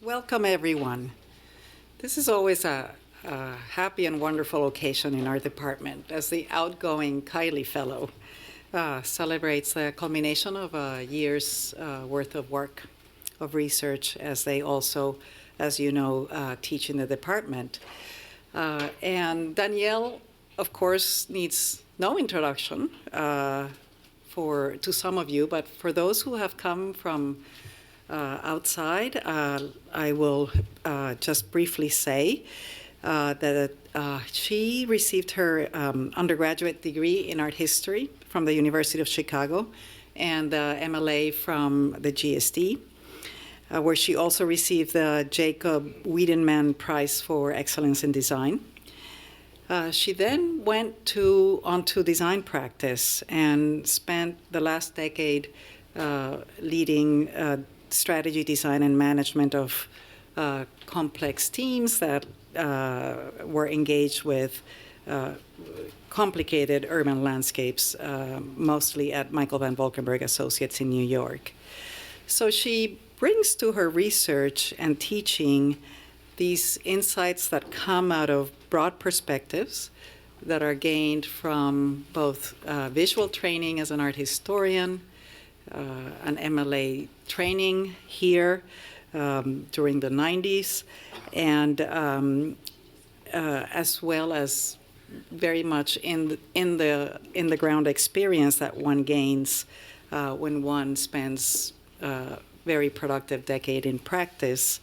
Welcome, everyone. This is always a happy and wonderful occasion in our department as the outgoing Kiley Fellow celebrates the culmination of a year's worth of work, of research, as they also, as you know, teach in the department. And Danielle, of course, needs no introduction to some of you, but for those who have come from outside, I will just briefly say that she received her undergraduate degree in art history from the University of Chicago and the MLA from the GSD, where she also received the Jacob Wiedemann Prize for Excellence in Design. She then went on to design practice and spent the last decade leading strategy, design, and management of complex teams that were engaged with complicated urban landscapes, mostly at Michael Van Valkenburg Associates in New York. So she brings to her research and teaching these insights that come out of broad perspectives that are gained from both visual training as an art historian, an MLA training here during the 90s, and as well as very much in the ground experience that one gains when one spends a very productive decade in practice,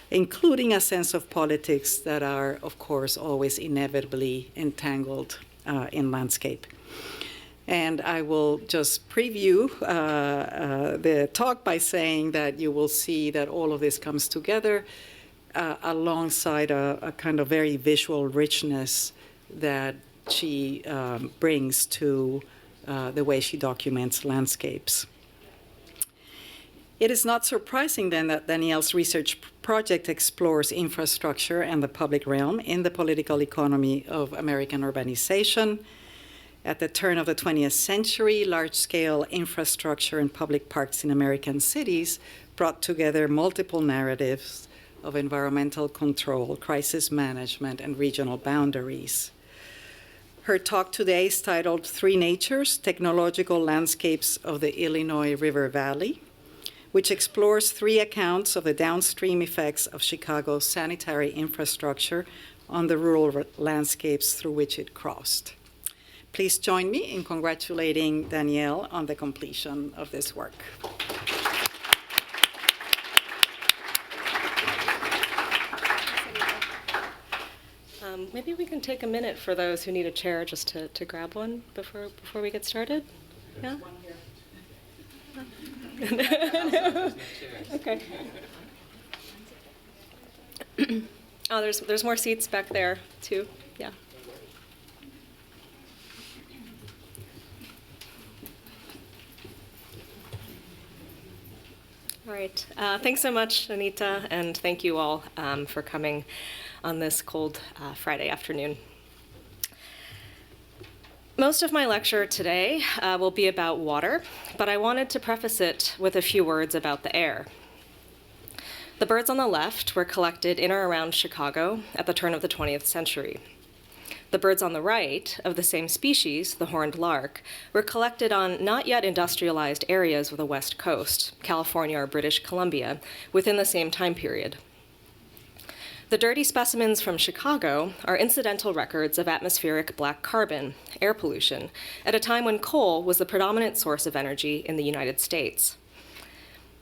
including a sense of politics that are, of course, always inevitably entangled in landscape. And I will just preview the talk by saying that you will see that all of this comes together alongside a kind of very visual richness that she brings to the way she documents landscapes. It is not surprising then that Danielle's research project explores infrastructure and the public realm in the political economy of American urbanization. At the turn of the 20th century, large-scale infrastructure and public parks in American cities brought together multiple narratives of environmental control, crisis management, and regional boundaries. Her talk today is titled Three Natures, Technological Landscapes of the Illinois River Valley, which explores three accounts of the downstream effects of Chicago's sanitary infrastructure on the rural landscapes through which it crossed. Please join me in congratulating Danielle on the completion of this work. Maybe we can take a minute for those who need a chair just to grab one before we get started. Yeah? No. Okay. Oh, there's more seats back there too. Yeah. All right. Thanks so much, Anita, and thank you all for coming on this cold Friday afternoon. Most of my lecture today will be about water, but I wanted to preface it with a few words about the air. The birds on the left were collected in or around Chicago at the turn of the 20th century. The birds on the right, of the same species, the horned lark, were collected on not yet industrialized areas of the West Coast, California or British Columbia, within the same time period. The dirty specimens from Chicago are incidental records of atmospheric black carbon, air pollution, at a time when coal was the predominant source of energy in the United States.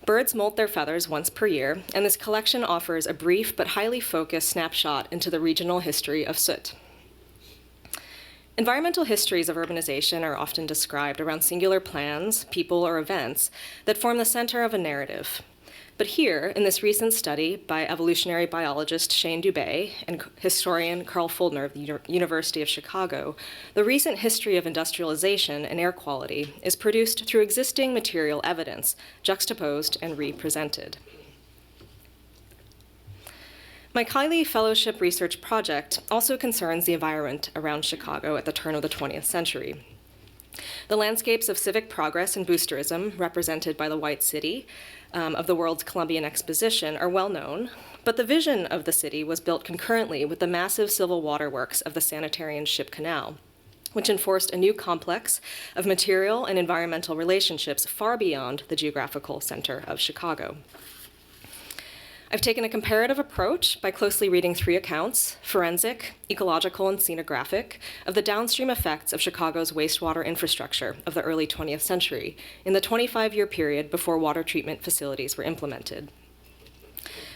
Birds molt their feathers once per year, and this collection offers a brief but highly focused snapshot into the regional history of soot. Environmental histories of urbanization are often described around singular plans, people, or events that form the center of a narrative. But here, in this recent study by evolutionary biologist Shane Dubé and historian Carl Fuldner of the University of Chicago, the recent history of industrialization and air quality is produced through existing material evidence, juxtaposed and represented. My Kiley Fellowship Research Project also concerns the environment around Chicago at the turn of the 20th century. The landscapes of civic progress and boosterism, represented by the White City of the World's Columbian Exposition, are well known, but the vision of the city was built concurrently with the massive civil waterworks of the Sanitarian ship Canal, which enforced a new complex of material and environmental relationships far beyond the geographical center of Chicago. I've taken a comparative approach by closely reading 3 accounts, forensic, ecological, and scenographic, of the downstream effects of Chicago's wastewater infrastructure of the early 20th century in the 25-year period before water treatment facilities were implemented.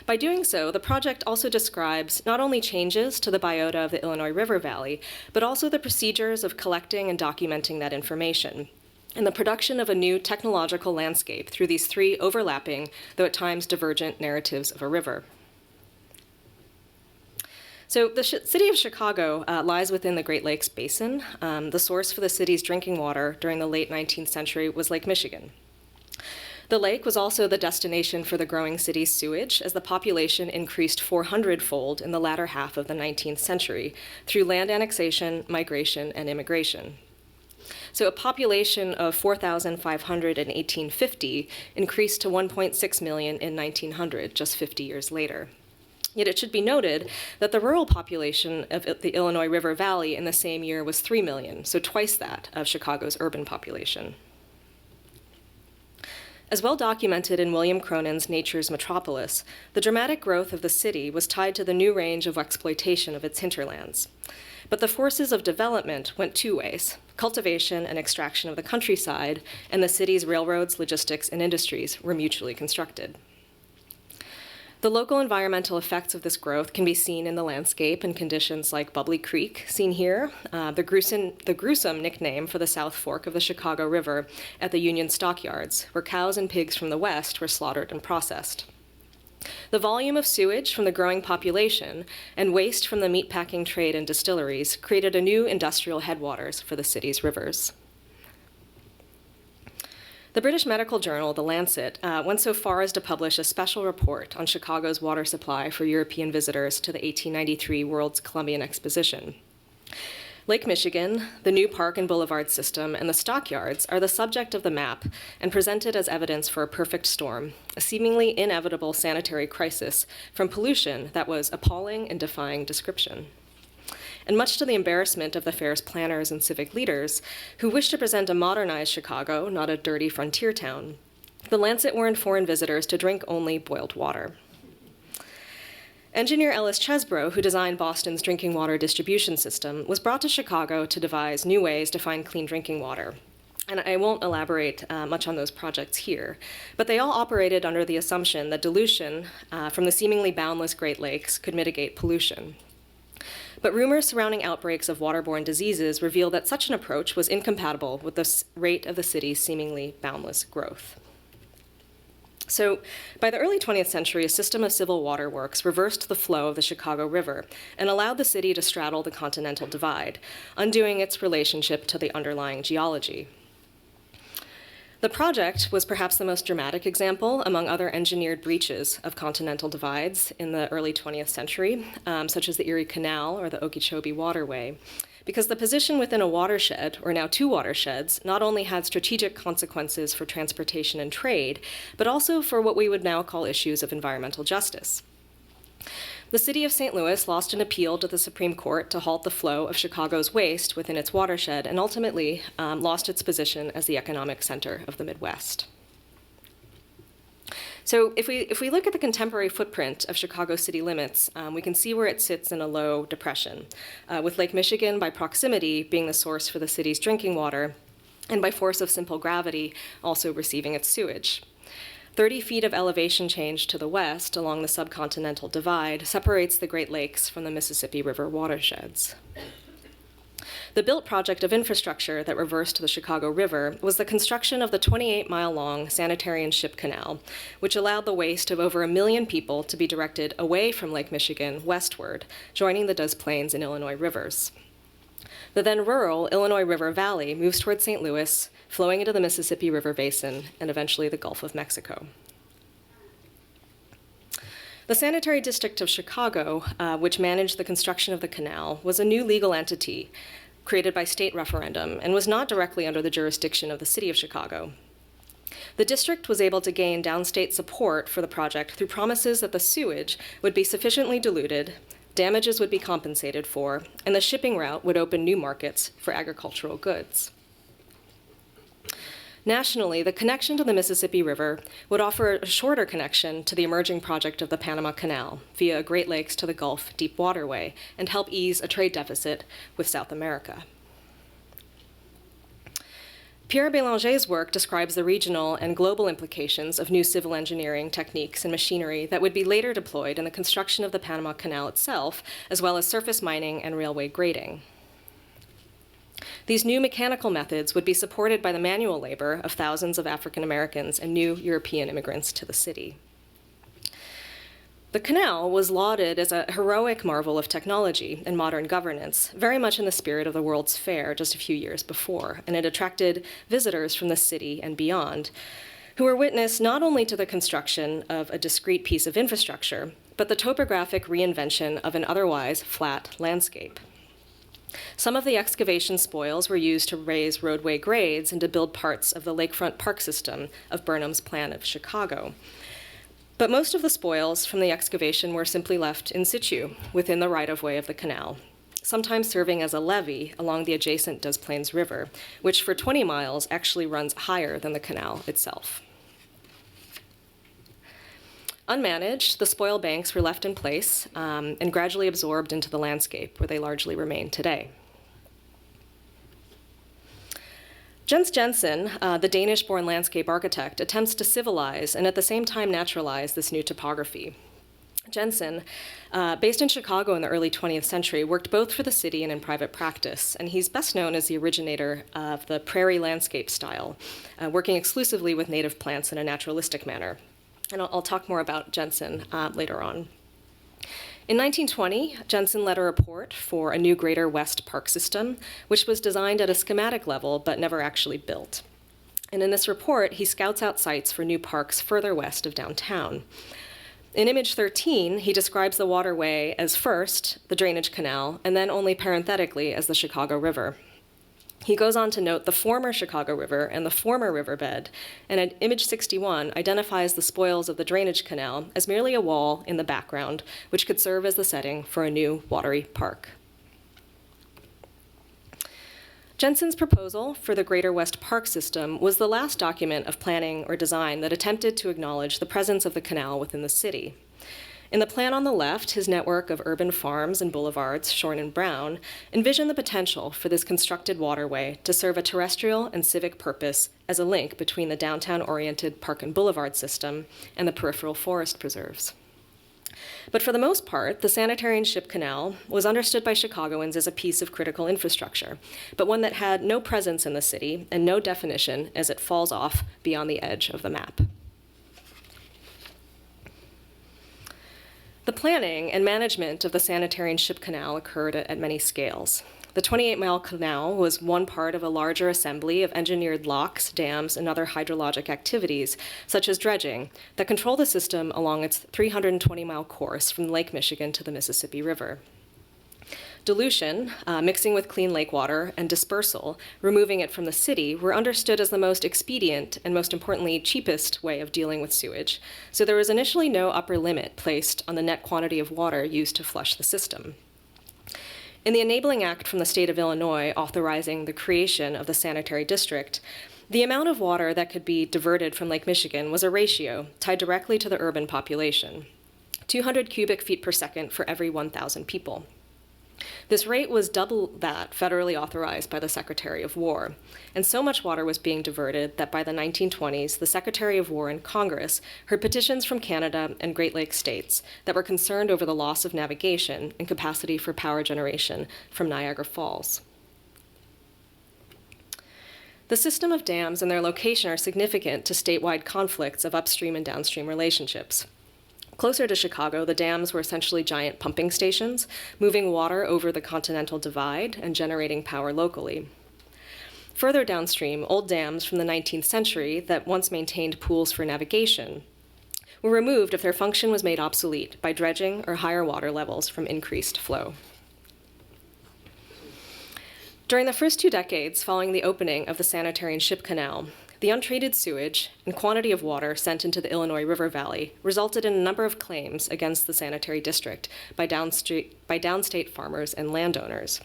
By doing so, the project also describes not only changes to the biota of the Illinois River Valley, but also the procedures of collecting and documenting that information, and the production of a new technological landscape through these 3 overlapping, though at times divergent, narratives of a river. So the city of Chicago lies within the Great Lakes Basin. The source for the city's drinking water during the late 19th century was Lake Michigan. The lake was also the destination for the growing city's sewage, as the population increased 400-fold in the latter half of the 19th century through land annexation, migration, and immigration. So a population of 4,500 in 1850 increased to 1.6 million in 1900, just 50 years later. Yet it should be noted that the rural population of the Illinois River Valley in the same year was 3 million, so twice that of Chicago's urban population. As well documented in William Cronin's Nature's Metropolis, the dramatic growth of the city was tied to the new range of exploitation of its hinterlands. But the forces of development went 2 ways: cultivation and extraction of the countryside, and the city's railroads, logistics, and industries were mutually constructed. The local environmental effects of this growth can be seen in the landscape and conditions like Bubbly Creek, seen here, the gruesome nickname for the South Fork of the Chicago River at the Union Stockyards, where cows and pigs from the west were slaughtered and processed. The volume of sewage from the growing population and waste from the meatpacking trade and distilleries created a new industrial headwaters for the city's rivers. The British medical journal, The Lancet, went so far as to publish a special report on Chicago's water supply for European visitors to the 1893 World's Columbian Exposition. Lake Michigan, the new park and boulevard system, and the stockyards are the subject of the map and presented as evidence for a perfect storm, a seemingly inevitable sanitary crisis from pollution that was appalling and defying description. And much to the embarrassment of the fair's planners and civic leaders, who wished to present a modernized Chicago, not a dirty frontier town, the Lancet warned foreign visitors to drink only boiled water. Engineer Ellis Chesbrough, who designed Boston's drinking water distribution system, was brought to Chicago to devise new ways to find clean drinking water. And I won't elaborate much on those projects here, but they all operated under the assumption that dilution from the seemingly boundless Great Lakes could mitigate pollution. But rumors surrounding outbreaks of waterborne diseases reveal that such an approach was incompatible with the rate of the city's seemingly boundless growth. So, by the early 20th century, a system of civil waterworks reversed the flow of the Chicago River and allowed the city to straddle the Continental Divide, undoing its relationship to the underlying geology. The project was perhaps the most dramatic example among other engineered breaches of continental divides in the early 20th century, such as the Erie Canal or the Okeechobee Waterway, because the position within a watershed, or now 2 watersheds, not only had strategic consequences for transportation and trade, but also for what we would now call issues of environmental justice. The city of St. Louis lost an appeal to the Supreme Court to halt the flow of Chicago's waste within its watershed and ultimately lost its position as the economic center of the Midwest. So if we look at the contemporary footprint of Chicago city limits, we can see where it sits in a low depression, with Lake Michigan by proximity being the source for the city's drinking water, and by force of simple gravity also receiving its sewage. 30 feet of elevation change to the west along the subcontinental divide separates the Great Lakes from the Mississippi River watersheds. The built project of infrastructure that reversed the Chicago River was the construction of the 28-mile-long Sanitarian ship Canal, which allowed the waste of over 1 million people to be directed away from Lake Michigan westward, joining the Des Plaines and Illinois rivers. The then rural Illinois River Valley moves toward St. Louis, flowing into the Mississippi River Basin and eventually the Gulf of Mexico. The Sanitary District of Chicago, which managed the construction of the canal, was a new legal entity created by state referendum and was not directly under the jurisdiction of the city of Chicago. The district was able to gain downstate support for the project through promises that the sewage would be sufficiently diluted, damages would be compensated for, and the shipping route would open new markets for agricultural goods. Nationally, the connection to the Mississippi River would offer a shorter connection to the emerging project of the Panama Canal via Great Lakes to the Gulf Deep Waterway and help ease a trade deficit with South America. Pierre Bélanger's work describes the regional and global implications of new civil engineering techniques and machinery that would be later deployed in the construction of the Panama Canal itself, as well as surface mining and railway grading. These new mechanical methods would be supported by the manual labor of thousands of African Americans and new European immigrants to the city. The canal was lauded as a heroic marvel of technology and modern governance, very much in the spirit of the World's Fair just a few years before, and it attracted visitors from the city and beyond, who were witness not only to the construction of a discrete piece of infrastructure, but the topographic reinvention of an otherwise flat landscape. Some of the excavation spoils were used to raise roadway grades and to build parts of the lakefront park system of Burnham's plan of Chicago. But most of the spoils from the excavation were simply left in situ within the right-of-way of the canal, sometimes serving as a levee along the adjacent Des Plaines River, which for 20 miles actually runs higher than the canal itself. Unmanaged, the spoil banks were left in place and gradually absorbed into the landscape, where they largely remain today. Jens Jensen, the Danish-born landscape architect, attempts to civilize and at the same time naturalize this new topography. Jensen, based in Chicago in the early 20th century, worked both for the city and in private practice, and he's best known as the originator of the prairie landscape style, working exclusively with native plants in a naturalistic manner. And I'll talk more about Jensen later on. In 1920, Jensen led a report for a new Greater West Park system, which was designed at a schematic level but never actually built. And in this report, he scouts out sites for new parks further west of downtown. In image 13, he describes the waterway as first the drainage canal, and then only parenthetically as the Chicago River. He goes on to note the former Chicago River and the former riverbed, and at image 61 identifies the spoils of the drainage canal as merely a wall in the background, which could serve as the setting for a new watery park. Jensen's proposal for the Greater West Park system was the last document of planning or design that attempted to acknowledge the presence of the canal within the city. In the plan on the left, his network of urban farms and boulevards, shorn in brown, envisioned the potential for this constructed waterway to serve a terrestrial and civic purpose as a link between the downtown-oriented park and boulevard system and the peripheral forest preserves. But for the most part, the Sanitarian Ship Canal was understood by Chicagoans as a piece of critical infrastructure, but one that had no presence in the city and no definition as it falls off beyond the edge of the map. The planning and management of the Sanitarian Ship Canal occurred at many scales. The 28-mile canal was one part of a larger assembly of engineered locks, dams, and other hydrologic activities, such as dredging, that control the system along its 320-mile course from Lake Michigan to the Mississippi River. Dilution, mixing with clean lake water, and dispersal, removing it from the city, were understood as the most expedient and, most importantly, cheapest way of dealing with sewage. So there was initially no upper limit placed on the net quantity of water used to flush the system. In the Enabling Act from the state of Illinois authorizing the creation of the sanitary district, the amount of water that could be diverted from Lake Michigan was a ratio tied directly to the urban population, 200 cubic feet per second for every 1,000 people. This rate was double that federally authorized by the Secretary of War, and so much water was being diverted that by the 1920s, the Secretary of War and Congress heard petitions from Canada and Great Lakes states that were concerned over the loss of navigation and capacity for power generation from Niagara Falls. The system of dams and their location are significant to statewide conflicts of upstream and downstream relationships. Closer to Chicago, the dams were essentially giant pumping stations, moving water over the Continental Divide and generating power locally. Further downstream, old dams from the 19th century that once maintained pools for navigation were removed if their function was made obsolete by dredging or higher water levels from increased flow. During the first 2 decades following the opening of the Sanitarian ship canal, the untreated sewage and quantity of water sent into the Illinois River Valley resulted in a number of claims against the sanitary district by downstate farmers and landowners.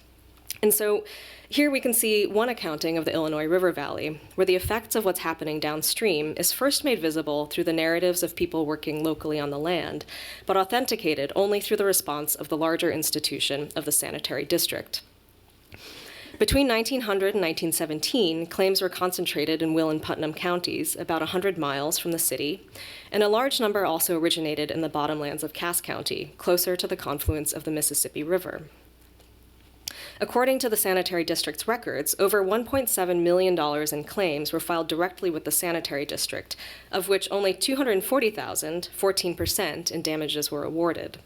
And so here we can see one accounting of the Illinois River Valley, where the effects of what's happening downstream is first made visible through the narratives of people working locally on the land, but authenticated only through the response of the larger institution of the sanitary district. Between 1900 and 1917, claims were concentrated in Will and Putnam counties, about 100 miles from the city, and a large number also originated in the bottomlands of Cass County, closer to the confluence of the Mississippi River. According to the sanitary district's records, over $1.7 million in claims were filed directly with the sanitary district, of which only $240,000, 14%, in damages were awarded.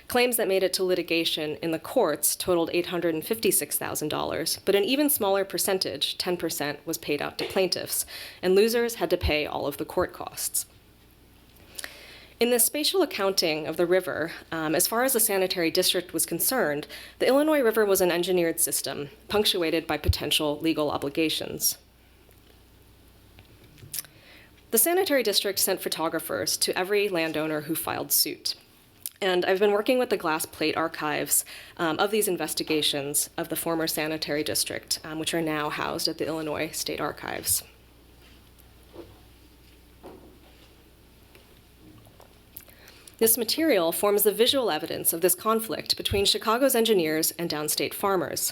Claims that made it to litigation in the courts totaled $856,000, but an even smaller percentage, 10%, was paid out to plaintiffs, and losers had to pay all of the court costs. In the spatial accounting of the river, as far as the sanitary district was concerned, the Illinois River was an engineered system, punctuated by potential legal obligations. The sanitary district sent photographers to every landowner who filed suit. And I've been working with the glass plate archives of these investigations of the former sanitary district, which are now housed at the Illinois State Archives. This material forms the visual evidence of this conflict between Chicago's engineers and downstate farmers.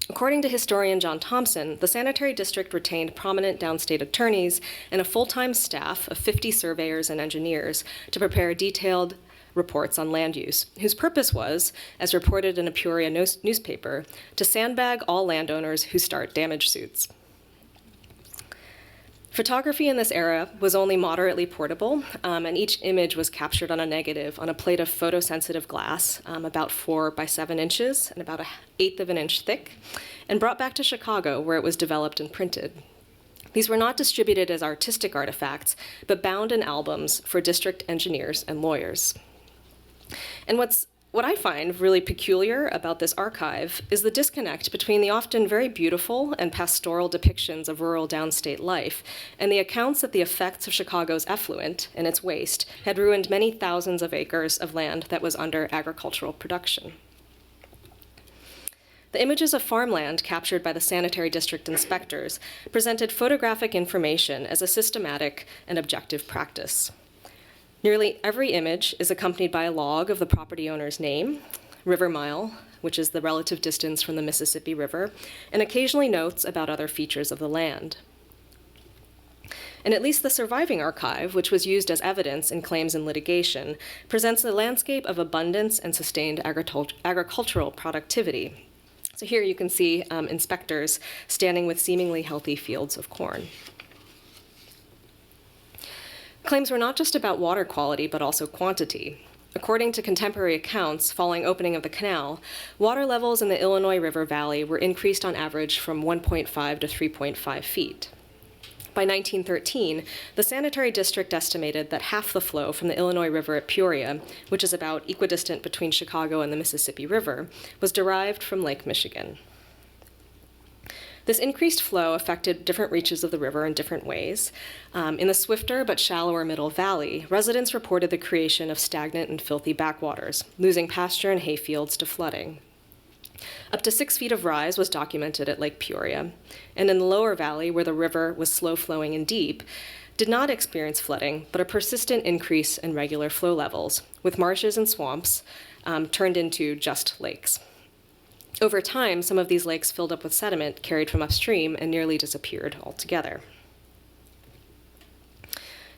According to historian John Thompson, the sanitary district retained prominent downstate attorneys and a full-time staff of 50 surveyors and engineers to prepare detailed reports on land use, whose purpose was, as reported in a Peoria newspaper, to sandbag all landowners who start damage suits. Photography in this era was only moderately portable, and each image was captured on a negative on a plate of photosensitive glass, about 4 by 7 inches and about 1/8 of an inch thick, and brought back to Chicago, where it was developed and printed. These were not distributed as artistic artifacts, but bound in albums for district engineers and lawyers. And what I find really peculiar about this archive is the disconnect between the often very beautiful and pastoral depictions of rural downstate life and the accounts that the effects of Chicago's effluent and its waste had ruined many thousands of acres of land that was under agricultural production. The images of farmland captured by the sanitary district inspectors presented photographic information as a systematic and objective practice. Nearly every image is accompanied by a log of the property owner's name, river mile, which is the relative distance from the Mississippi River, and occasionally notes about other features of the land. And at least the surviving archive, which was used as evidence in claims and litigation, presents a landscape of abundance and sustained agricultural productivity. So here you can see inspectors standing with seemingly healthy fields of corn. Claims were not just about water quality, but also quantity. According to contemporary accounts, following opening of the canal, water levels in the Illinois River Valley were increased on average from 1.5 to 3.5 feet. By 1913, the sanitary district estimated that half the flow from the Illinois River at Peoria, which is about equidistant between Chicago and the Mississippi River, was derived from Lake Michigan. This increased flow affected different reaches of the river in different ways. In the swifter but shallower Middle Valley, residents reported the creation of stagnant and filthy backwaters, losing pasture and hayfields to flooding. Up to 6 feet of rise was documented at Lake Peoria, and in the lower valley, where the river was slow-flowing and deep, did not experience flooding, but a persistent increase in regular flow levels, with marshes and swamps turned into just lakes. Over time, some of these lakes filled up with sediment carried from upstream and nearly disappeared altogether.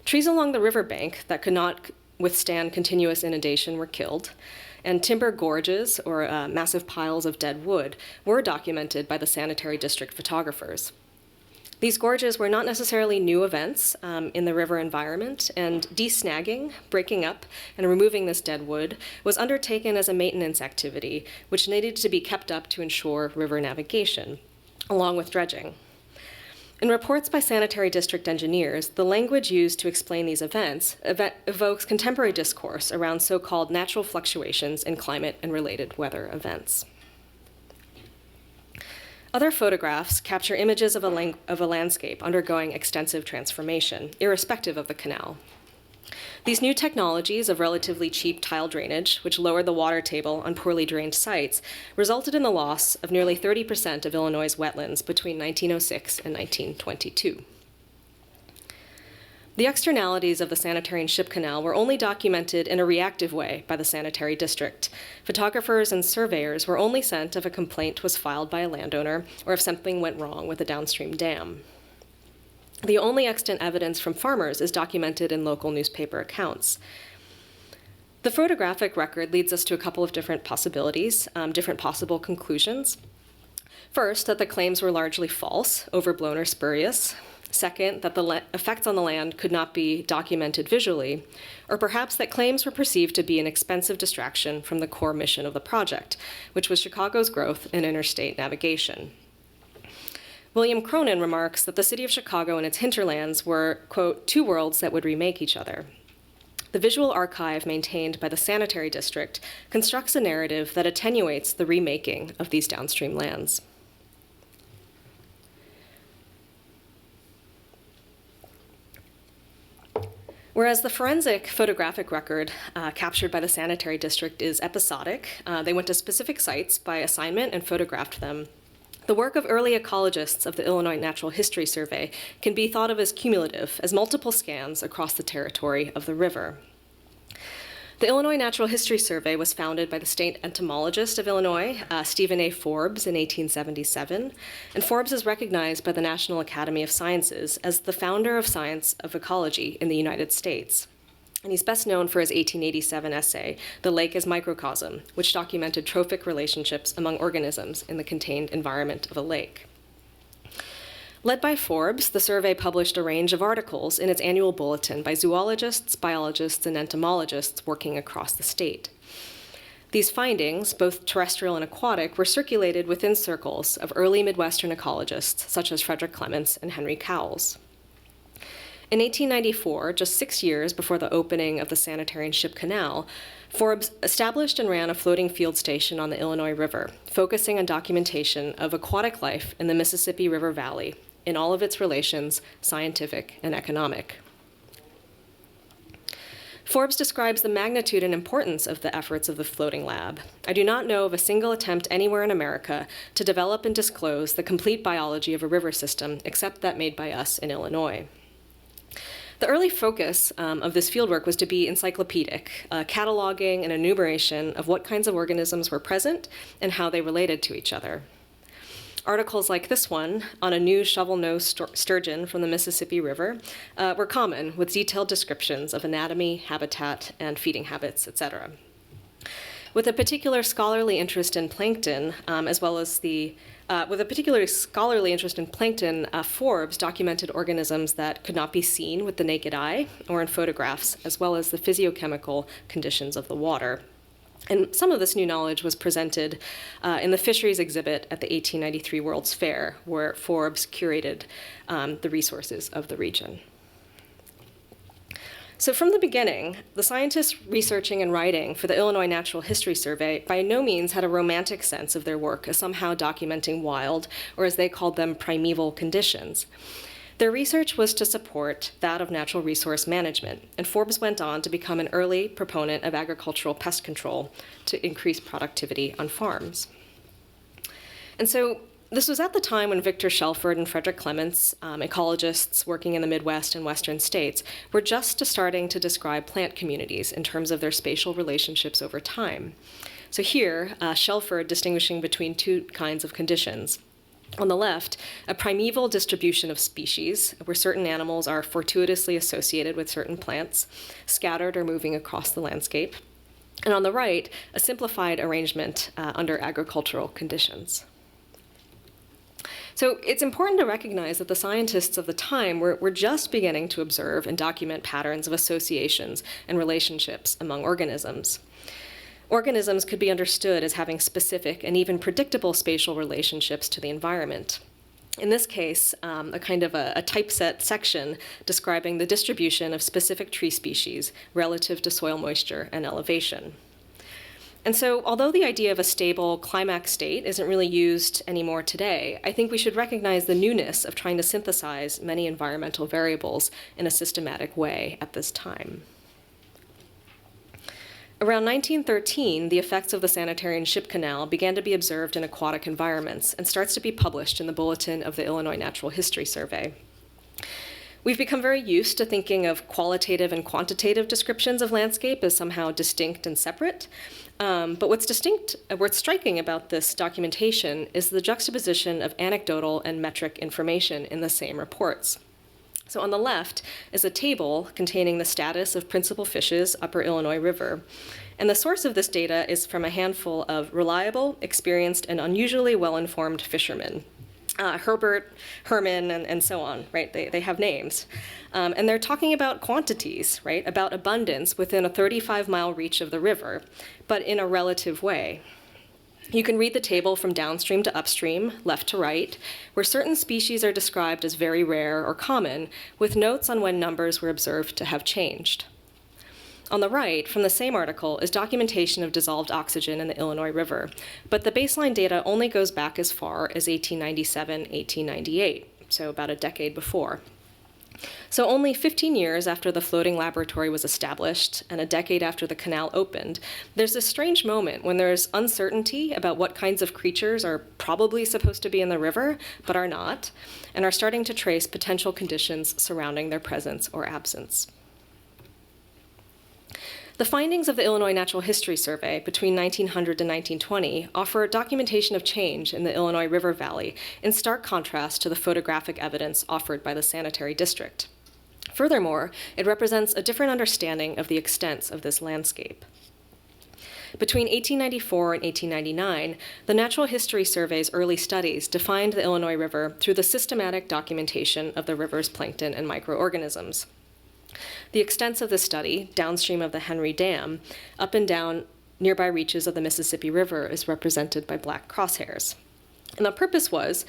Trees along the riverbank that could not withstand continuous inundation were killed, and timber gorges, or massive piles of dead wood, were documented by the sanitary district photographers. These gorges were not necessarily new events in the river environment, and desnagging, breaking up, and removing this dead wood was undertaken as a maintenance activity, which needed to be kept up to ensure river navigation, along with dredging. In reports by sanitary district engineers, the language used to explain these events evokes contemporary discourse around so-called natural fluctuations in climate and related weather events. Other photographs capture images of a landscape undergoing extensive transformation, irrespective of the canal. These new technologies of relatively cheap tile drainage, which lowered the water table on poorly drained sites, resulted in the loss of nearly 30% of Illinois' wetlands between 1906 and 1922. The externalities of the Sanitarian ship canal were only documented in a reactive way by the sanitary district. Photographers and surveyors were only sent if a complaint was filed by a landowner or if something went wrong with a downstream dam. The only extant evidence from farmers is documented in local newspaper accounts. The photographic record leads us to a couple of different possibilities, different possible conclusions. First, that the claims were largely false, overblown, or spurious. Second, that the effects on the land could not be documented visually, or perhaps that claims were perceived to be an expensive distraction from the core mission of the project, which was Chicago's growth in interstate navigation. William Cronin remarks that the city of Chicago and its hinterlands were, quote, two worlds that would remake each other. The visual archive maintained by the sanitary district constructs a narrative that attenuates the remaking of these downstream lands. Whereas the forensic photographic record captured by the sanitary district is episodic, they went to specific sites by assignment and photographed them. The work of early ecologists of the Illinois Natural History Survey can be thought of as cumulative, as multiple scans across the territory of the river. The Illinois Natural History Survey was founded by the state entomologist of Illinois, Stephen A. Forbes, in 1877, and Forbes is recognized by the National Academy of Sciences as the founder of science of ecology in the United States. And he's best known for his 1887 essay, The Lake as Microcosm, which documented trophic relationships among organisms in the contained environment of a lake. Led by Forbes, the survey published a range of articles in its annual bulletin by zoologists, biologists, and entomologists working across the state. These findings, both terrestrial and aquatic, were circulated within circles of early Midwestern ecologists, such as Frederick Clements and Henry Cowles. In 1894, just 6 years before the opening of the Sanitarian ship canal, Forbes established and ran a floating field station on the Illinois River, focusing on documentation of aquatic life in the Mississippi River Valley, in all of its relations, scientific and economic. Forbes describes the magnitude and importance of the efforts of the floating lab. I do not know of a single attempt anywhere in America to develop and disclose the complete biology of a river system, except that made by us in Illinois. The early focus of this fieldwork was to be encyclopedic, cataloging and enumeration of what kinds of organisms were present and how they related to each other. Articles like this one on a new shovel-nosed sturgeon from the Mississippi River were common, with detailed descriptions of anatomy, habitat, and feeding habits, etc. With a particular scholarly interest in plankton, Forbes documented organisms that could not be seen with the naked eye or in photographs, as well as the physiochemical conditions of the water. And some of this new knowledge was presented in the fisheries exhibit at the 1893 World's Fair, where Forbes curated the resources of the region. So from the beginning, the scientists researching and writing for the Illinois Natural History Survey by no means had a romantic sense of their work as somehow documenting wild, or as they called them, primeval conditions. Their research was to support that of natural resource management, and Forbes went on to become an early proponent of agricultural pest control to increase productivity on farms. And so this was at the time when Victor Shelford and Frederick Clements, ecologists working in the Midwest and Western states, were just starting to describe plant communities in terms of their spatial relationships over time. So here, Shelford distinguishing between two kinds of conditions. On the left, a primeval distribution of species, where certain animals are fortuitously associated with certain plants, scattered or moving across the landscape. And on the right, a simplified arrangement under agricultural conditions. So it's important to recognize that the scientists of the time were just beginning to observe and document patterns of associations and relationships among organisms. Organisms could be understood as having specific and even predictable spatial relationships to the environment. In this case, a kind of a typeset section describing the distribution of specific tree species relative to soil moisture and elevation. And so, although the idea of a stable climax state isn't really used anymore today, I think we should recognize the newness of trying to synthesize many environmental variables in a systematic way at this time. Around 1913, the effects of the Sanitarian ship canal began to be observed in aquatic environments and starts to be published in the Bulletin of the Illinois Natural History Survey. We've become very used to thinking of qualitative and quantitative descriptions of landscape as somehow distinct and separate. But what's striking about this documentation is the juxtaposition of anecdotal and metric information in the same reports. So on the left is a table containing the status of principal fishes upper Illinois River. And the source of this data is from a handful of reliable, experienced, and unusually well-informed fishermen. Herbert, Herman, and so on, right? They have names. And they're talking about quantities, right? About abundance within a 35-mile reach of the river, but in a relative way. You can read the table from downstream to upstream, left to right, where certain species are described as very rare or common, with notes on when numbers were observed to have changed. On the right, from the same article, is documentation of dissolved oxygen in the Illinois River, but the baseline data only goes back as far as 1897, 1898, so about a decade before. So only 15 years after the floating laboratory was established and a decade after the canal opened, there's a strange moment when there's uncertainty about what kinds of creatures are probably supposed to be in the river, but are not, and are starting to trace potential conditions surrounding their presence or absence. The findings of the Illinois Natural History Survey between 1900 to 1920 offer documentation of change in the Illinois River Valley in stark contrast to the photographic evidence offered by the sanitary district. Furthermore, it represents a different understanding of the extents of this landscape. Between 1894 and 1899, the Natural History Survey's early studies defined the Illinois River through the systematic documentation of the river's plankton and microorganisms. The extents of the study, downstream of the Henry Dam, up and down nearby reaches of the Mississippi River, is represented by black crosshairs. And the purpose was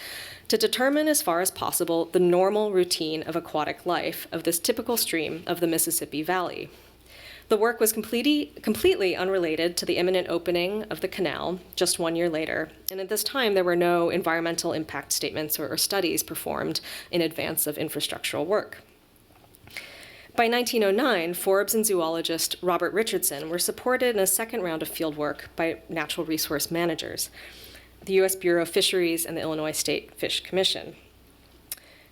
to determine as far as possible the normal routine of aquatic life of this typical stream of the Mississippi Valley. The work was completely unrelated to the imminent opening of the canal just 1 year later, and at this time there were no environmental impact statements or studies performed in advance of infrastructural work. By 1909, Forbes and zoologist Robert Richardson were supported in a second round of fieldwork by natural resource managers, the U.S. Bureau of Fisheries and the Illinois State Fish Commission.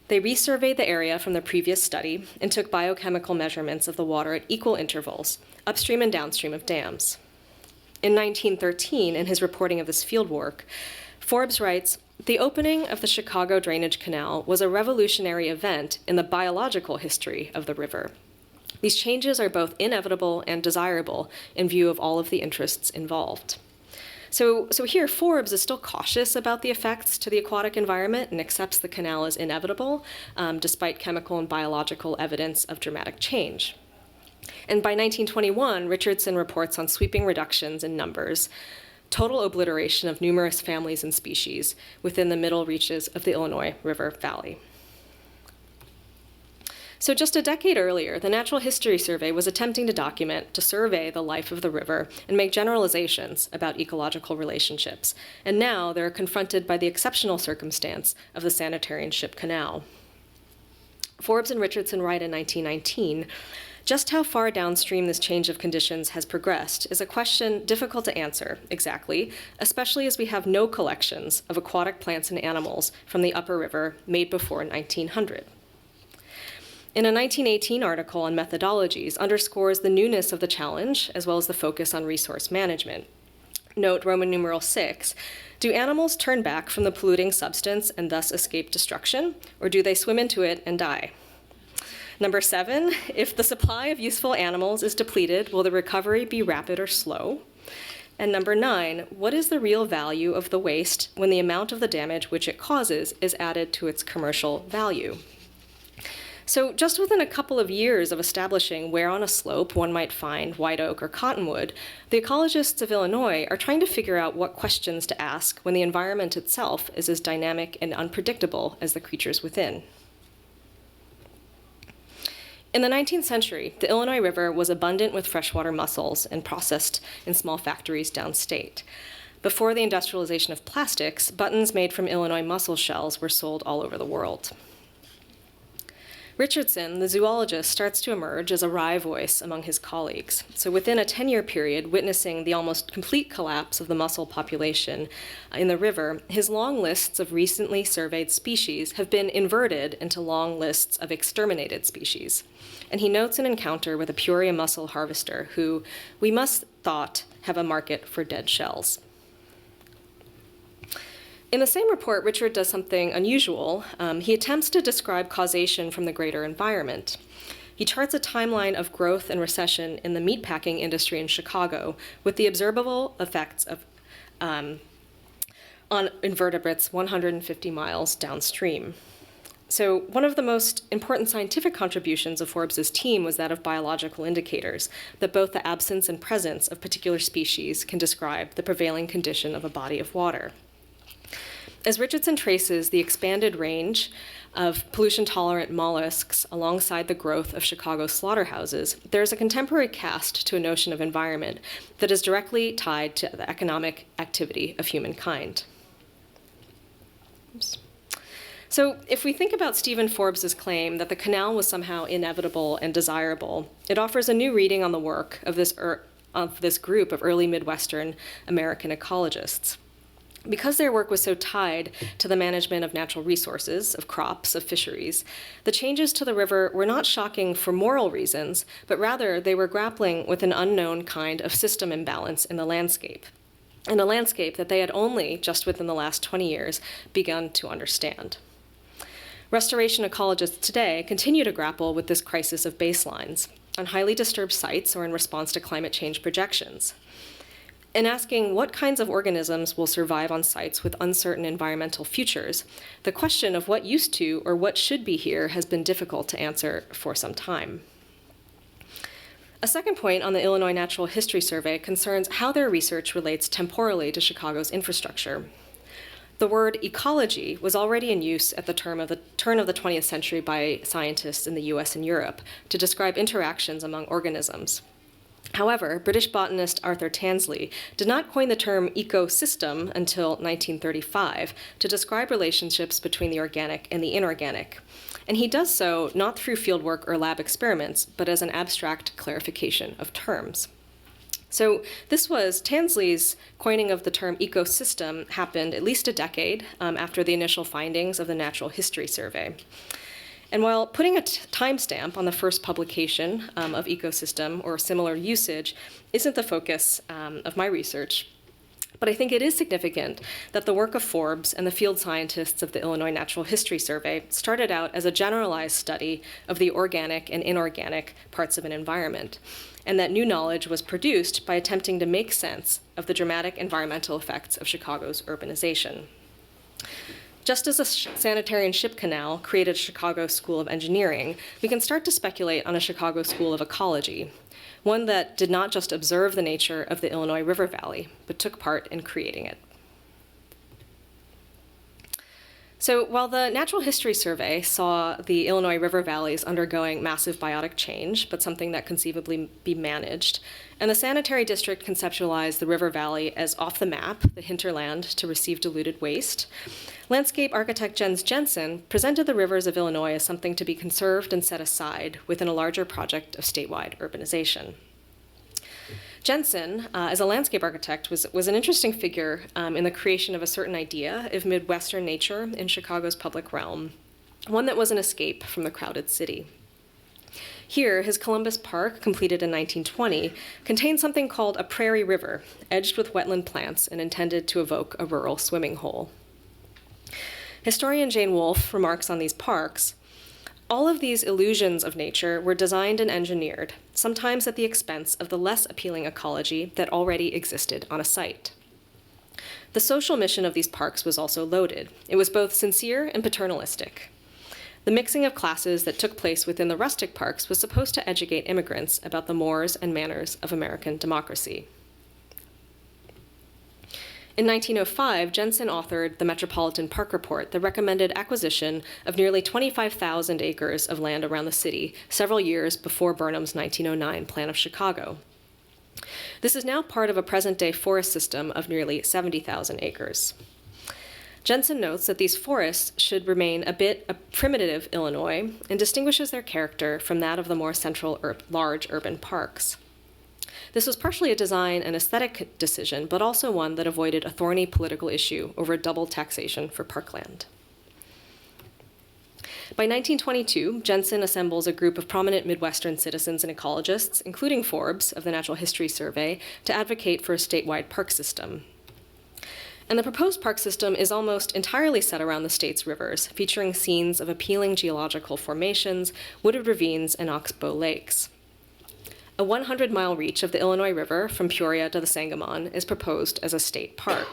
They resurveyed the area from the previous study and took biochemical measurements of the water at equal intervals, upstream and downstream of dams. In 1913, in his reporting of this fieldwork, Forbes writes, "The opening of the Chicago Drainage Canal was a revolutionary event in the biological history of the river. These changes are both inevitable and desirable in view of all of the interests involved." So here, Forbes is still cautious about the effects to the aquatic environment and accepts the canal as inevitable, despite chemical and biological evidence of dramatic change. And by 1921, Richardson reports on sweeping reductions in numbers, total obliteration of numerous families and species within the middle reaches of the Illinois River Valley. So just a decade earlier, the Natural History Survey was attempting to survey the life of the river and make generalizations about ecological relationships. And now they're confronted by the exceptional circumstance of the Sanitarian ship canal. Forbes and Richardson write in 1919, "Just how far downstream this change of conditions has progressed is a question difficult to answer exactly, especially as we have no collections of aquatic plants and animals from the upper river made before 1900. In a 1918 article on methodologies underscores the newness of the challenge as well as the focus on resource management. Note Roman numeral 6, do animals turn back from the polluting substance and thus escape destruction, or do they swim into it and die? Number 7, if the supply of useful animals is depleted, will the recovery be rapid or slow? And number 9, what is the real value of the waste when the amount of the damage which it causes is added to its commercial value? So just within a couple of years of establishing where on a slope one might find white oak or cottonwood, the ecologists of Illinois are trying to figure out what questions to ask when the environment itself is as dynamic and unpredictable as the creatures within. In the 19th century, the Illinois River was abundant with freshwater mussels and processed in small factories downstate. Before the industrialization of plastics, buttons made from Illinois mussel shells were sold all over the world. Richardson, the zoologist, starts to emerge as a wry voice among his colleagues. So within a 10-year period, witnessing the almost complete collapse of the mussel population in the river, his long lists of recently surveyed species have been inverted into long lists of exterminated species. And he notes an encounter with a Peoria mussel harvester who, we must thought, have a market for dead shells. In the same report, Richard does something unusual. He attempts to describe causation from the greater environment. He charts a timeline of growth and recession in the meatpacking industry in Chicago with the observable effects of, on invertebrates 150 miles downstream. So one of the most important scientific contributions of Forbes's team was that of biological indicators, that both the absence and presence of particular species can describe the prevailing condition of a body of water. As Richardson traces the expanded range of pollution-tolerant mollusks alongside the growth of Chicago slaughterhouses, there's a contemporary cast to a notion of environment that is directly tied to the economic activity of humankind. Oops. So if we think about Stephen Forbes's claim that the canal was somehow inevitable and desirable, it offers a new reading on the work of this group of early Midwestern American ecologists. Because their work was so tied to the management of natural resources, of crops, of fisheries, the changes to the river were not shocking for moral reasons, but rather they were grappling with an unknown kind of system imbalance in the landscape, in a landscape that they had only, just within the last 20 years, begun to understand. Restoration ecologists today continue to grapple with this crisis of baselines on highly disturbed sites or in response to climate change projections. In asking what kinds of organisms will survive on sites with uncertain environmental futures, the question of what used to or what should be here has been difficult to answer for some time. A second point on the Illinois Natural History Survey concerns how their research relates temporally to Chicago's infrastructure. The word ecology was already in use at the turn of the 20th century by scientists in the US and Europe to describe interactions among organisms. However, British botanist Arthur Tansley did not coin the term ecosystem until 1935 to describe relationships between the organic and the inorganic. And he does so not through fieldwork or lab experiments, but as an abstract clarification of terms. So this was Tansley's coining of the term ecosystem happened at least a decade after the initial findings of the Natural History Survey. And while putting a timestamp on the first publication of ecosystem or similar usage isn't the focus of my research, but I think it is significant that the work of Forbes and the field scientists of the Illinois Natural History Survey started out as a generalized study of the organic and inorganic parts of an environment, and that new knowledge was produced by attempting to make sense of the dramatic environmental effects of Chicago's urbanization. Just as a Sanitarian ship canal created a Chicago School of Engineering, we can start to speculate on a Chicago School of Ecology, one that did not just observe the nature of the Illinois River Valley, but took part in creating it. So while the Natural History Survey saw the Illinois River valleys undergoing massive biotic change, but something that conceivably be managed, and the Sanitary District conceptualized the river valley as off the map, the hinterland to receive diluted waste, landscape architect Jensen presented the rivers of Illinois as something to be conserved and set aside within a larger project of statewide urbanization. Jensen, as a landscape architect, was an interesting figure in the creation of a certain idea of Midwestern nature in Chicago's public realm, one that was an escape from the crowded city. Here, his Columbus Park, completed in 1920, contains something called a prairie river, edged with wetland plants and intended to evoke a rural swimming hole. Historian Jane Wolfe remarks on these parks, all of these illusions of nature were designed and engineered, sometimes at the expense of the less appealing ecology that already existed on a site. The social mission of these parks was also loaded. It was both sincere and paternalistic. The mixing of classes that took place within the rustic parks was supposed to educate immigrants about the mores and manners of American democracy. In 1905, Jensen authored the Metropolitan Park Report that recommended acquisition of nearly 25,000 acres of land around the city several years before Burnham's 1909 Plan of Chicago. This is now part of a present-day forest system of nearly 70,000 acres. Jensen notes that these forests should remain a bit primitive Illinois and distinguishes their character from that of the more central large urban parks. This was partially a design and aesthetic decision, but also one that avoided a thorny political issue over double taxation for parkland. By 1922, Jensen assembles a group of prominent Midwestern citizens and ecologists, including Forbes of the Natural History Survey, to advocate for a statewide park system. And the proposed park system is almost entirely set around the state's rivers, featuring scenes of appealing geological formations, wooded ravines, and oxbow lakes. A 100-mile reach of the Illinois River from Peoria to the Sangamon is proposed as a state park.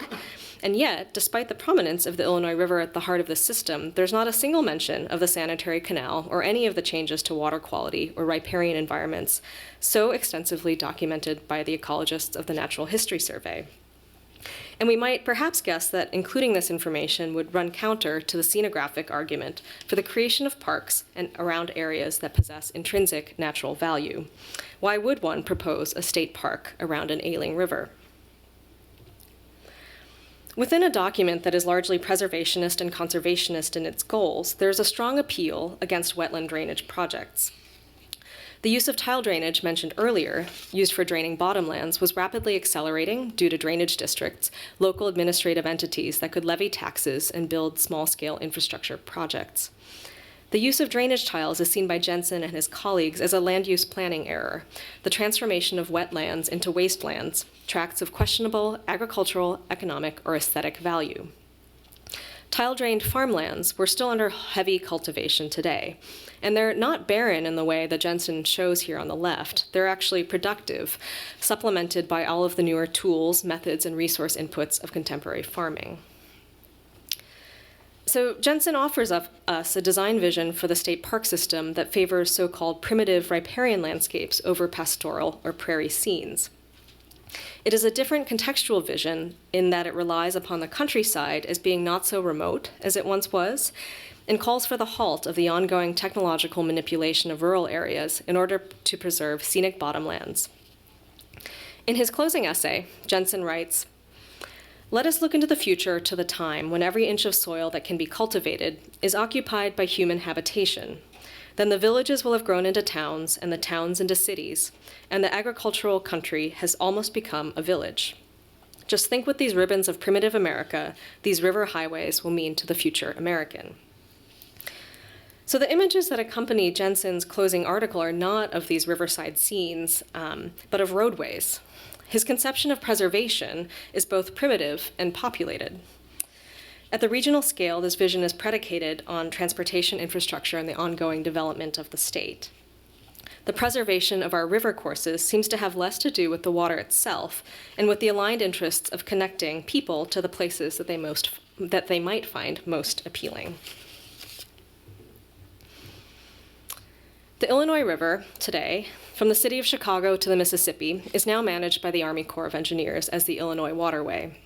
And yet, despite the prominence of the Illinois River at the heart of the system, there's not a single mention of the Sanitarian Canal or any of the changes to water quality or riparian environments so extensively documented by the ecologists of the Natural History Survey. And we might perhaps guess that including this information would run counter to the scenographic argument for the creation of parks and around areas that possess intrinsic natural value. Why would one propose a state park around an ailing river? Within a document that is largely preservationist and conservationist in its goals, there's a strong appeal against wetland drainage projects. The use of tile drainage mentioned earlier, used for draining bottomlands, was rapidly accelerating due to drainage districts, local administrative entities that could levy taxes and build small-scale infrastructure projects. The use of drainage tiles is seen by Jensen and his colleagues as a land use planning error, the transformation of wetlands into wastelands, tracts of questionable agricultural, economic, or aesthetic value. Tile-drained farmlands were still under heavy cultivation today, and they're not barren in the way that Jensen shows here on the left. They're actually productive, supplemented by all of the newer tools, methods, and resource inputs of contemporary farming. So Jensen offers us a design vision for the state park system that favors so-called primitive riparian landscapes over pastoral or prairie scenes. It is a different contextual vision in that it relies upon the countryside as being not so remote as it once was, and calls for the halt of the ongoing technological manipulation of rural areas in order to preserve scenic bottomlands. In his closing essay, Jensen writes, "Let us look into the future to the time when every inch of soil that can be cultivated is occupied by human habitation. Then the villages will have grown into towns, and the towns into cities, and the agricultural country has almost become a village. Just think what these ribbons of primitive America, these river highways, will mean to the future American." So the images that accompany Jensen's closing article are not of these riverside scenes, but of roadways. His conception of preservation is both primitive and populated. At the regional scale, this vision is predicated on transportation infrastructure and the ongoing development of the state. The preservation of our river courses seems to have less to do with the water itself and with the aligned interests of connecting people to the places that they might find most appealing. The Illinois River, today, from the city of Chicago to the Mississippi, is now managed by the Army Corps of Engineers as the Illinois Waterway.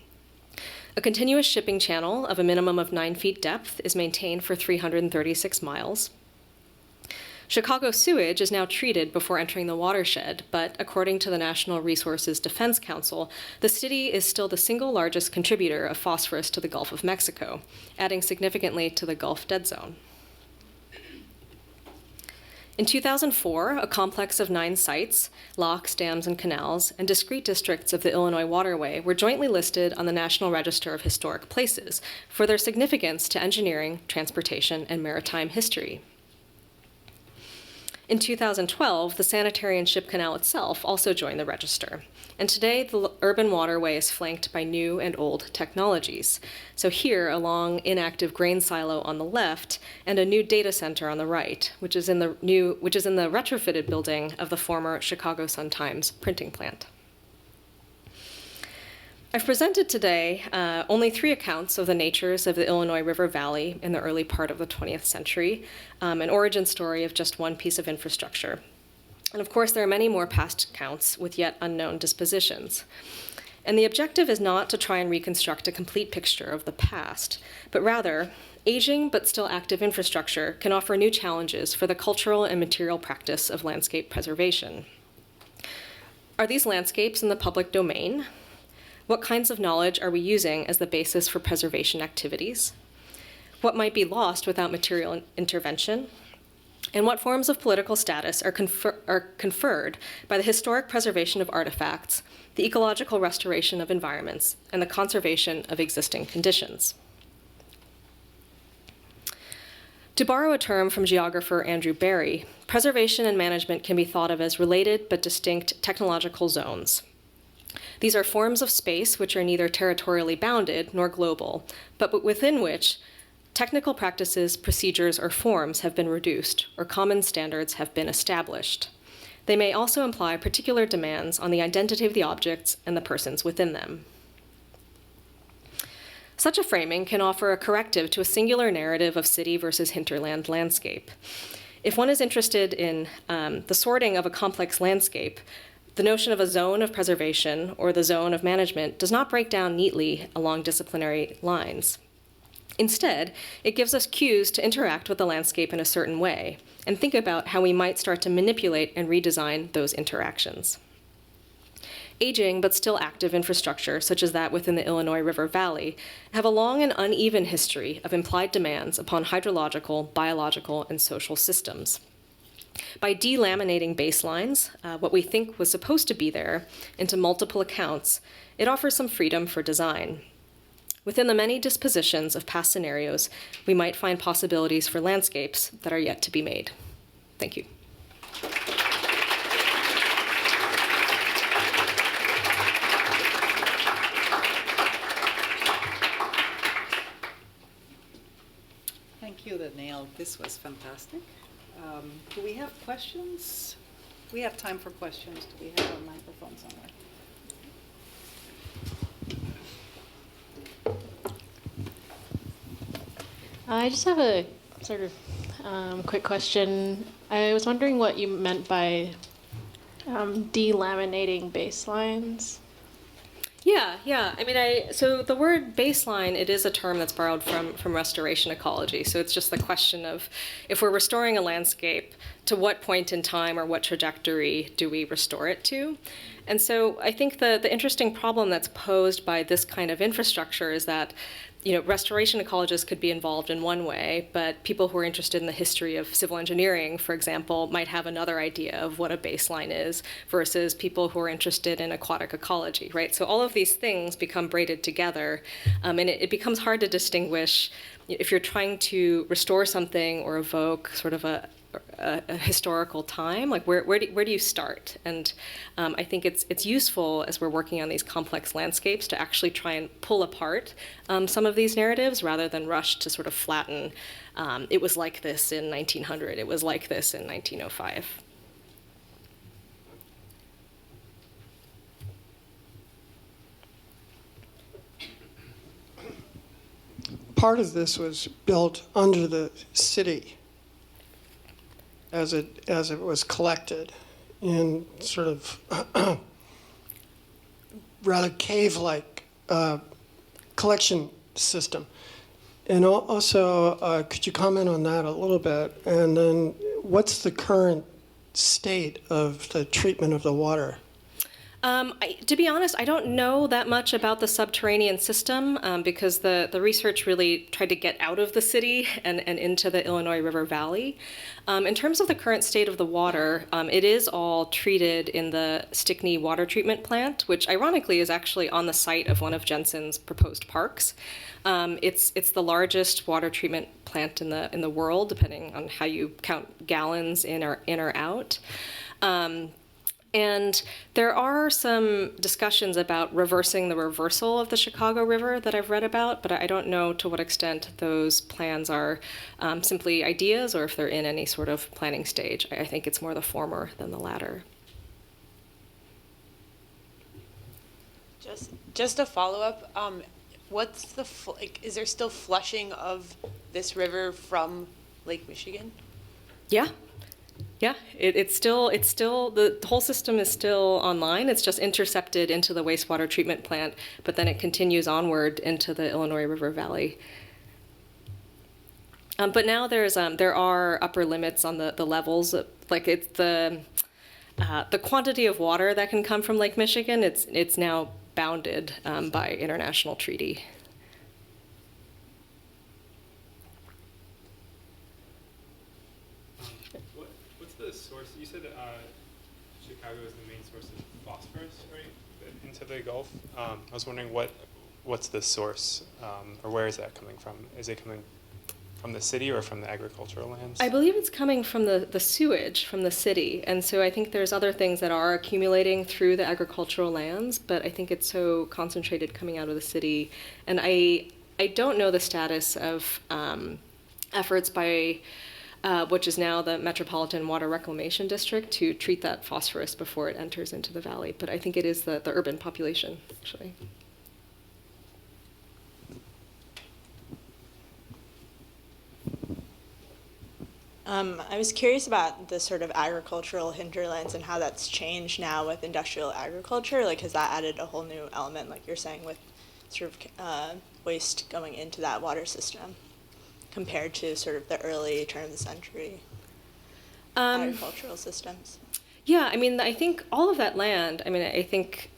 A continuous shipping channel of a minimum of 9 feet depth is maintained for 336 miles. Chicago sewage is now treated before entering the watershed, but according to the National Resources Defense Council, the city is still the single largest contributor of phosphorus to the Gulf of Mexico, adding significantly to the Gulf dead zone. In 2004, a complex of 9 sites, locks, dams, and canals, and discrete districts of the Illinois Waterway were jointly listed on the National Register of Historic Places for their significance to engineering, transportation, and maritime history. In 2012, the Sanitarian ship canal itself also joined the register. And today, the urban waterway is flanked by new and old technologies. So here, a long, inactive grain silo on the left, and a new data center on the right, which is in the retrofitted building of the former Chicago Sun-Times printing plant. I've presented today only 3 accounts of the natures of the Illinois River Valley in the early part of the 20th century, an origin story of just one piece of infrastructure. And of course, there are many more past accounts with yet unknown dispositions. And the objective is not to try and reconstruct a complete picture of the past, but rather, aging but still active infrastructure can offer new challenges for the cultural and material practice of landscape preservation. Are these landscapes in the public domain? What kinds of knowledge are we using as the basis for preservation activities? What might be lost without material intervention? And what forms of political status are conferred by the historic preservation of artifacts, the ecological restoration of environments, and the conservation of existing conditions? To borrow a term from geographer Andrew Barry, preservation and management can be thought of as related but distinct technological zones. These are forms of space which are neither territorially bounded nor global, but within which technical practices, procedures, or forms have been reduced, or common standards have been established. They may also imply particular demands on the identity of the objects and the persons within them. Such a framing can offer a corrective to a singular narrative of city versus hinterland landscape. If one is interested in the sorting of a complex landscape, the notion of a zone of preservation or the zone of management does not break down neatly along disciplinary lines. Instead, it gives us cues to interact with the landscape in a certain way and think about how we might start to manipulate and redesign those interactions. Aging but still active infrastructure, such as that within the Illinois River Valley, have a long and uneven history of implied demands upon hydrological, biological, and social systems. By delaminating baselines, what we think was supposed to be there, into multiple accounts, it offers some freedom for design. Within the many dispositions of past scenarios, we might find possibilities for landscapes that are yet to be made. Thank you. Thank you, Danielle. This was fantastic. Do we have questions? We have time for questions. Do we have a microphone somewhere? I just have a sort of quick question. I was wondering what you meant by delaminating baselines. Yeah. I mean, so the word baseline, it is a term that's borrowed from restoration ecology. So it's just the question of if we're restoring a landscape, to what point in time or what trajectory do we restore it to? And so I think the interesting problem that's posed by this kind of infrastructure is that restoration ecologists could be involved in one way, but people who are interested in the history of civil engineering, for example, might have another idea of what a baseline is versus people who are interested in aquatic ecology, right? So all of these things become braided together, and it becomes hard to distinguish if you're trying to restore something or evoke sort of a historical time, like where do you start? And I think it's useful as we're working on these complex landscapes to actually try and pull apart some of these narratives rather than rush to sort of flatten, it was like this in 1900, it was like this in 1905. Part of this was built under the city as it was collected in sort of rather cave-like collection system. And also, could you comment on that a little bit? And then what's the current state of the treatment of the water? To be honest, I don't know that much about the subterranean system because the research really tried to get out of the city and into the Illinois River Valley. In terms of the current state of the water, it is all treated in the Stickney water treatment plant, which ironically is actually on the site of one of Jensen's proposed parks. It's the largest water treatment plant in the world, depending on how you count gallons in or out. And there are some discussions about reversing the reversal of the Chicago River that I've read about, but I don't know to what extent those plans are simply ideas or if they're in any sort of planning stage. I think it's more the former than the latter. Just a follow-up, what's is there still flushing of this river from Lake Michigan? Yeah. Yeah, it's still the whole system is still online. It's just intercepted into the wastewater treatment plant, but then it continues onward into the Illinois River Valley. But now there are upper limits on the levels. Like it's the quantity of water that can come from Lake Michigan. It's now bounded by international treaty. What's the source? You said Chicago is the main source of phosphorus, right, into the Gulf. I was wondering what's the source, or where is that coming from? Is it coming from the city or from the agricultural lands? I believe it's coming from the sewage from the city, and so I think there's other things that are accumulating through the agricultural lands, but I think it's so concentrated coming out of the city. And I don't know the status of efforts by which is now the Metropolitan Water Reclamation District, to treat that phosphorus before it enters into the valley. But I think it is the urban population, actually. I was curious about the sort of agricultural hinterlands and how that's changed now with industrial agriculture. Like, has that added a whole new element, like you're saying, with sort of waste going into that water system compared to sort of the early turn of the century agricultural systems? Yeah, I mean, I think all of that land, I mean, I think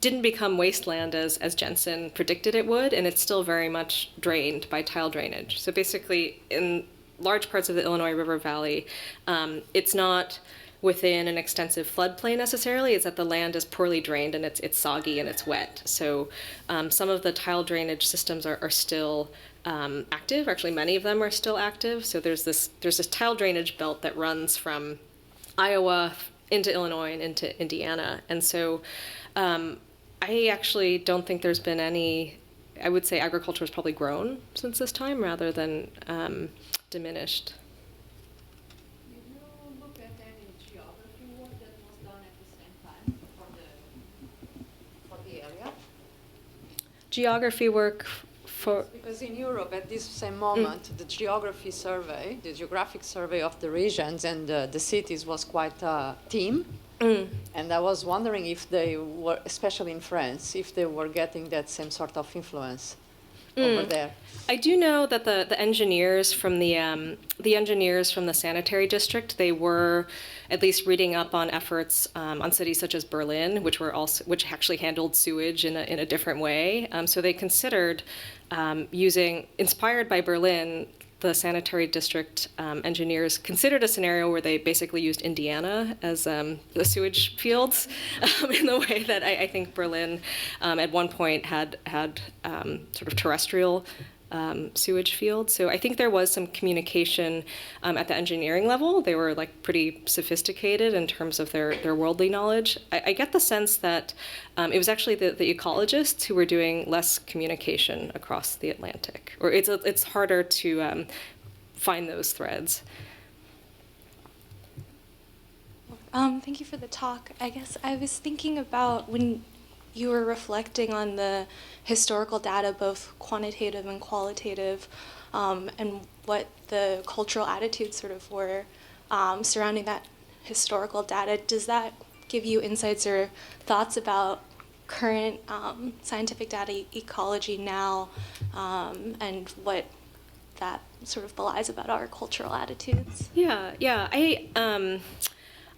didn't become wasteland as Jensen predicted it would, and it's still very much drained by tile drainage. So basically, in large parts of the Illinois River Valley, it's not within an extensive floodplain necessarily. It's that the land is poorly drained and it's soggy and it's wet. So some of the tile drainage systems are still active. Actually, many of them are still active. So there's this tile drainage belt that runs from Iowa into Illinois and into Indiana. And so I actually don't think there's been any. I would say agriculture has probably grown since this time rather than diminished. Did you look at any geography work that was done at the same time for the area? Geography work for... Because in Europe, at this same moment, the geographic survey of the regions and the cities was quite a theme. And I was wondering if they were, especially in France, if they were getting that same sort of influence over there. I do know that the engineers from the sanitary district, they were at least reading up on efforts on cities such as Berlin, which actually handled sewage in a different way. So they considered inspired by Berlin. The sanitary district engineers considered a scenario where they basically used Indiana as the sewage fields in the way that I think Berlin at one point had sort of terrestrial sewage fields. So I think there was some communication at the engineering level. They were like pretty sophisticated in terms of their worldly knowledge. I get the sense that it was actually the ecologists who were doing less communication across the Atlantic, or it's harder to find those threads. Thank you for the talk. I guess I was thinking about when you were reflecting on the historical data, both quantitative and qualitative, and what the cultural attitudes sort of were surrounding that historical data. Does that give you insights or thoughts about current scientific data ecology now, and what that sort of belies about our cultural attitudes? Yeah.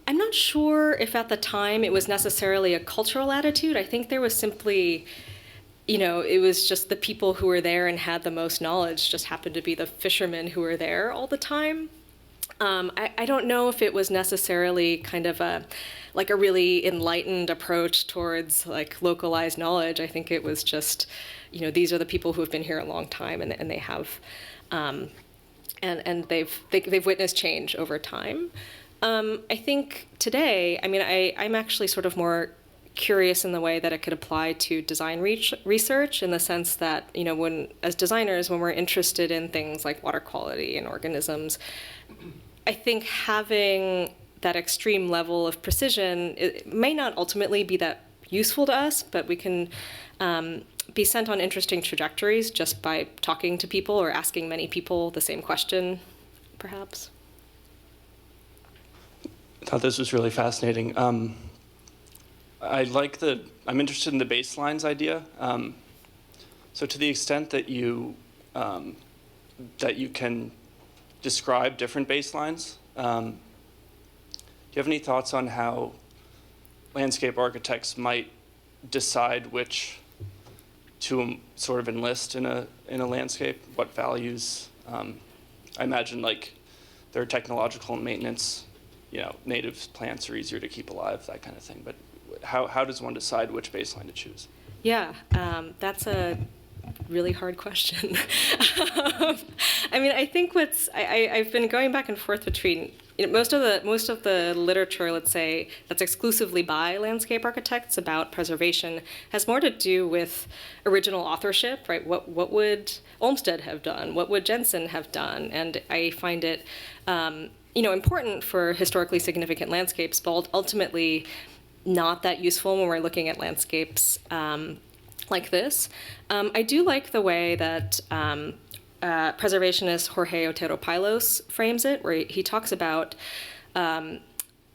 I'm not sure if at the time it was necessarily a cultural attitude. I think there was simply, it was just the people who were there and had the most knowledge just happened to be the fishermen who were there all the time. I don't know if it was necessarily kind of a really enlightened approach towards like localized knowledge. I think it was just, these are the people who have been here a long time and they have, and they've witnessed change over time. I think today, I'm actually sort of more curious in the way that it could apply to design research in the sense that, as designers, when we're interested in things like water quality and organisms, I think having that extreme level of precision, it may not ultimately be that useful to us, but we can be sent on interesting trajectories just by talking to people or asking many people the same question, perhaps. I thought this was really fascinating. I'm interested in the baselines idea. So to the extent that you can describe different baselines, do you have any thoughts on how landscape architects might decide which to sort of enlist in a landscape? What values? I imagine like there are technological and maintenance. Native plants are easier to keep alive, that kind of thing. But how does one decide which baseline to choose? Yeah, that's a really hard question. I mean, I think I've been going back and forth between most of the literature, let's say, that's exclusively by landscape architects about preservation has more to do with original authorship, right? What would Olmsted have done? What would Jensen have done? And I find it important for historically significant landscapes, but ultimately not that useful when we're looking at landscapes like this. I do like the way that preservationist Jorge Otero Pylos frames it, where he talks about, in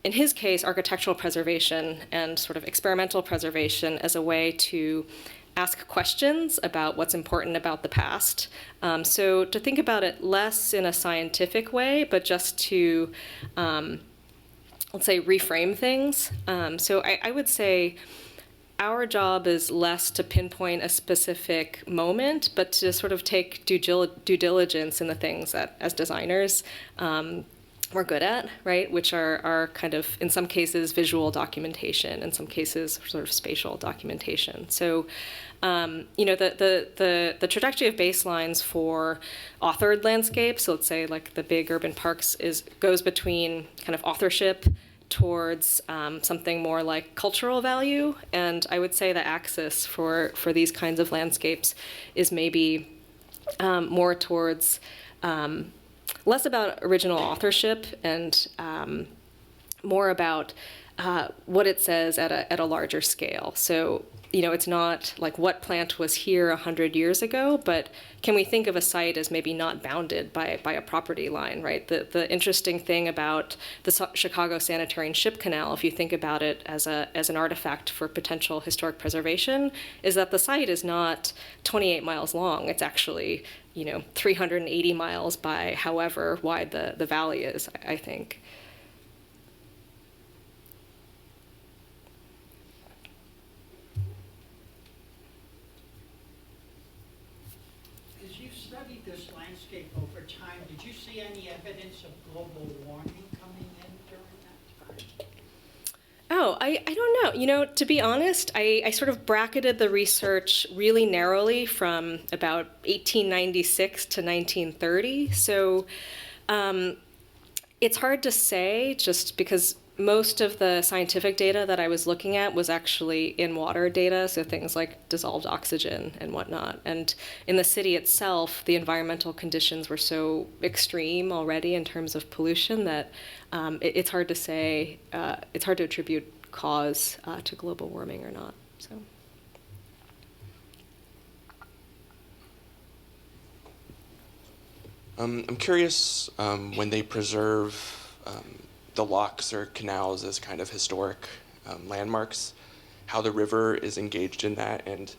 his case, architectural preservation and sort of experimental preservation as a way to ask questions about what's important about the past. So to think about it less in a scientific way, but just to, let's say, reframe things. So I would say our job is less to pinpoint a specific moment, but to sort of take due diligence in the things that, as designers, we're good at, right? Which are kind of, in some cases, visual documentation, in some cases, sort of spatial documentation. So, the trajectory of baselines for authored landscapes, so let's say like the big urban parks, goes between kind of authorship towards something more like cultural value. And I would say the axis for these kinds of landscapes is maybe more towards less about original authorship and more about what it says at a larger scale. So, it's not like what plant was here 100 years ago, but can we think of a site as maybe not bounded by a property line, right? The interesting thing about the Chicago Sanitarian ship canal, if you think about it as an artifact for potential historic preservation, is that the site is not 28 miles long. It's actually 380 miles by however wide the valley is, I think. As you've studied this landscape over time, did you see any evidence of global warming coming in during that time? Oh, I don't know. To be honest, I sort of bracketed the research really narrowly from about 1896 to 1930. So it's hard to say just because most of the scientific data that I was looking at was actually in water data, so things like dissolved oxygen and whatnot. And in the city itself, the environmental conditions were so extreme already in terms of pollution that it's hard to say, it's hard to attribute cause to global warming or not. So. I'm curious when they preserve the locks or canals as kind of historic landmarks, how the river is engaged in that, and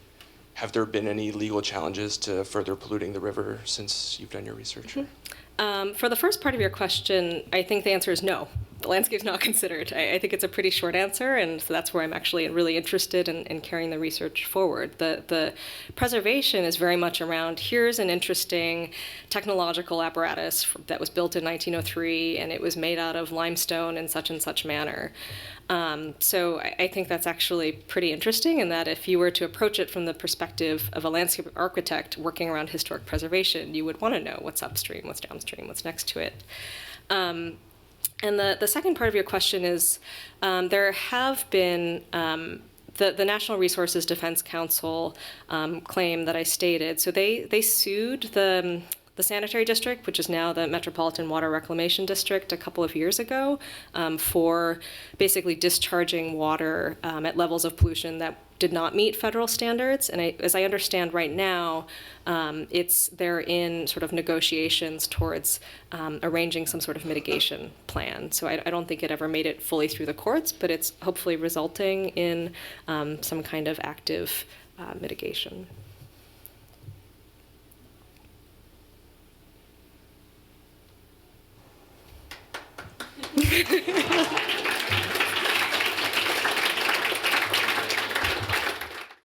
have there been any legal challenges to further polluting the river since you've done your research? Mm-hmm. For the first part of your question, I think the answer is no. The landscape's not considered. I think it's a pretty short answer, and so that's where I'm actually really interested in carrying the research forward. The preservation is very much around, here's an interesting technological apparatus that was built in 1903, and it was made out of limestone in such and such manner. So I think that's actually pretty interesting, in that if you were to approach it from the perspective of a landscape architect working around historic preservation, you would want to know what's upstream, what's downstream, what's next to it. And the second part of your question is, there have been, the National Resources Defense Council claim that I stated, so they sued the the sanitary district, which is now the Metropolitan Water Reclamation District, a couple of years ago, for basically discharging water at levels of pollution that did not meet federal standards. And as I understand right now, they're in sort of negotiations towards arranging some sort of mitigation plan. So I don't think it ever made it fully through the courts, but it's hopefully resulting in some kind of active mitigation.